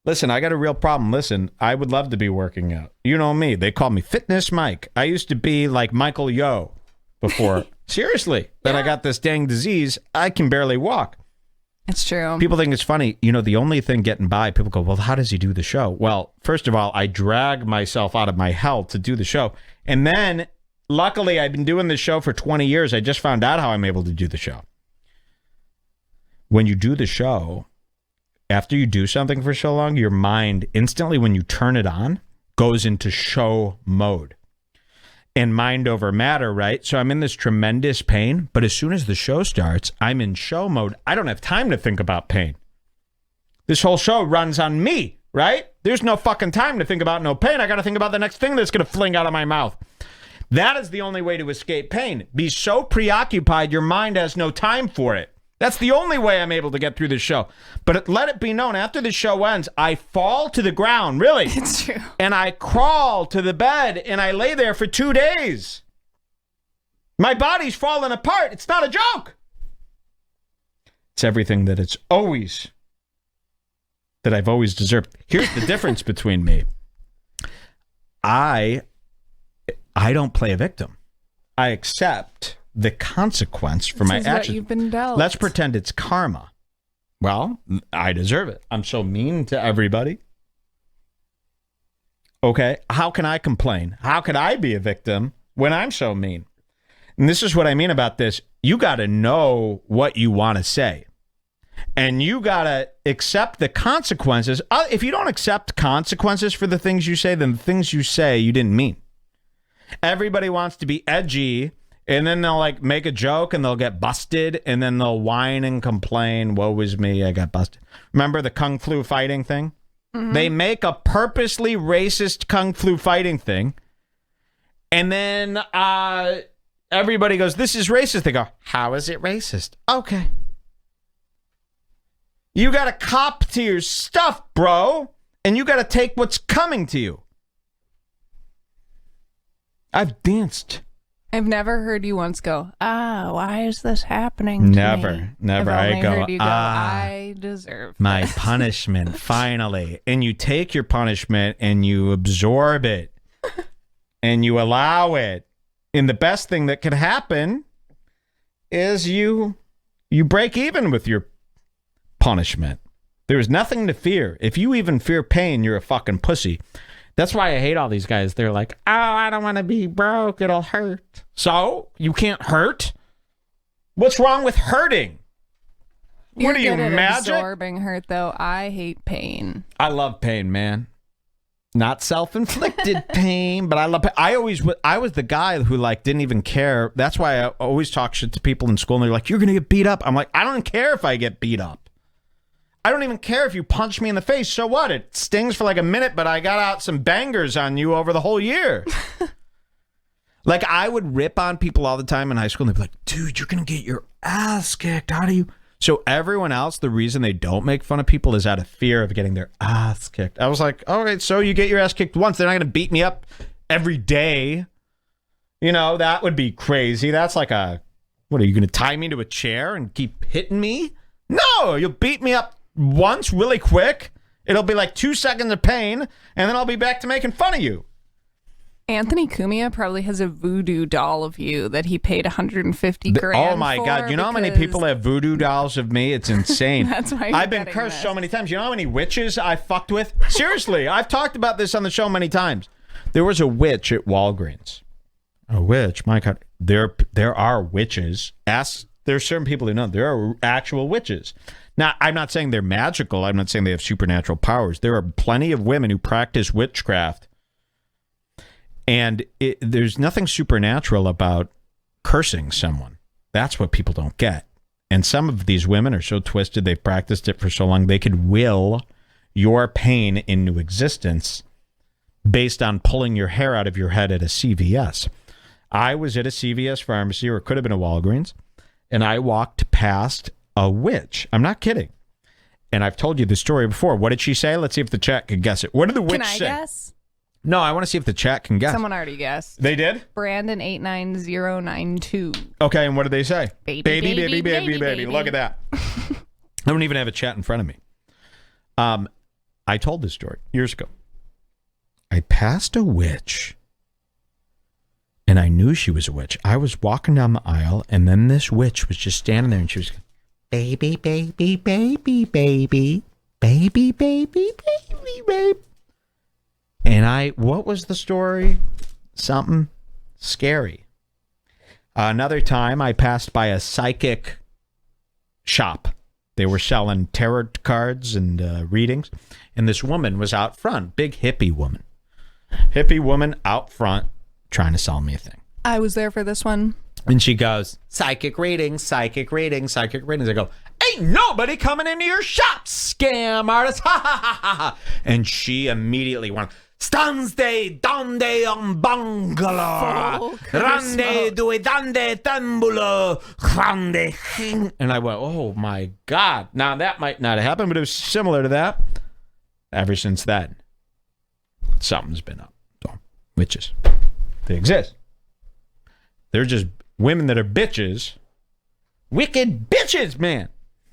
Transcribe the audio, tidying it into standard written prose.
Listen, I got a real problem. Listen, I would love to be working out. You know me. They call me Fitness Mike. I used to be like Michael Yo before. Seriously. Then I got this dang disease. I can barely walk. It's true. People think it's funny. You know, the only thing getting by, people go, well, how does he do the show? Well, first of all, I drag myself out of my hell to do the show. And then, luckily, I've been doing this show for 20 years. I just found out how I'm able to do the show. When you do the show, after you do something for so long, your mind instantly, when you turn it on, goes into show mode. And mind over matter, right? So I'm in this tremendous pain, but as soon as the show starts, I'm in show mode. I don't have time to think about pain. This whole show runs on me, right? There's no fucking time to think about no pain. I got to think about the next thing that's going to fling out of my mouth. That is the only way to escape pain. Be so preoccupied, your mind has no time for it. That's the only way I'm able to get through this show. But let it be known, after the show ends, I fall to the ground, really. It's true. And I crawl to the bed, and I lay there for 2 days. My body's falling apart. It's not a joke. It's everything that I've always deserved. Here's the difference between me. I don't play a victim. I accept the consequence for my actions. You've been dealt. Let's pretend it's karma. Well, I deserve it. I'm so mean to everybody. Okay, how can I complain? How could I be a victim when I'm so mean? And this is what I mean about this. You got to know what you want to say. And you got to accept the consequences. If you don't accept consequences for the things you say, then the things you say you didn't mean. Everybody wants to be edgy, and then they'll like make a joke and they'll get busted, and then they'll whine and complain, woe is me, I got busted. Remember the Kung Flu fighting thing? Mm-hmm. They make a purposely racist Kung Flu fighting thing, and then everybody goes, this is racist. They go, how is it racist? Okay. You got to cop to your stuff, bro, and you got to take what's coming to you. I've danced. I've never heard you once go, why is this happening to me? Never. I've only heard you go, I deserve my this. punishment, finally. And you take your punishment and you absorb it and you allow it. And the best thing that could happen is you break even with your punishment. There's nothing to fear. If you even fear pain, you're a fucking pussy. That's why I hate all these guys. They're like, I don't want to be broke. It'll hurt. So? You can't hurt? What's wrong with hurting? You're what are you, good at magic? Absorbing hurt, though. I hate pain. I love pain, man. Not self-inflicted pain, but I love pain. I was the guy who like didn't even care. That's why I always talk shit to people in school, and they're like, you're going to get beat up. I'm like, I don't care if I get beat up. I don't even care if you punch me in the face. So what? It stings for like a minute, but I got out some bangers on you over the whole year. Like, I would rip on people all the time in high school, and they'd be like, dude, you're going to get your ass kicked. How do you? So everyone else, the reason they don't make fun of people is out of fear of getting their ass kicked. I was like, all right, so you get your ass kicked once. They're not going to beat me up every day. You know, that would be crazy. That's like what, are you going to tie me to a chair and keep hitting me? No, you'll beat me up once really quick. It'll be like 2 seconds of pain, and then I'll be back to making fun of you. Anthony Cumia probably has a voodoo doll of you that he paid $150 grand. Oh my God. You know how many people have voodoo dolls of me? It's insane. That's why I've been cursed so many times. You know how many witches I fucked with? Seriously, I've talked about this on the show many times. There was a witch at Walgreens. A witch? My God. There are witches. There's certain people who know there are actual witches. Now, I'm not saying they're magical. I'm not saying they have supernatural powers. There are plenty of women who practice witchcraft. And there's nothing supernatural about cursing someone. That's what people don't get. And some of these women are so twisted, they've practiced it for so long, they could will your pain into existence based on pulling your hair out of your head at a CVS. I was at a CVS pharmacy, or it could have been a Walgreens, and I walked past a witch. I'm not kidding. And I've told you the story before. What did she say? Let's see if the chat can guess it. What did the witch say? Can I guess? No, I want to see if the chat can guess. Someone already guessed. They did? Brandon89092. Okay, and what did they say? Baby. Look at that. I don't even have a chat in front of me. I told this story years ago. I passed a witch, and I knew she was a witch. I was walking down the aisle, and then this witch was just standing there, and she was going, baby, baby, baby, baby, baby, baby, baby, baby. And what was the story? Something scary. Another time, I passed by a psychic shop. They were selling tarot cards and readings, and this woman was out front, big hippie woman out front trying to sell me a thing. I was there for this one. And she goes, psychic readings, psychic readings, psychic readings. I go, ain't nobody coming into your shop, scam artist. Ha ha ha ha ha. And she immediately went, Stanste donde un bungalow, grande due dande tambulo, grande. And I went, oh my God. Now that might not have happened, but it was similar to that. Ever since then, something's been up. So, witches, they exist. They're just women that are bitches. Wicked bitches, man.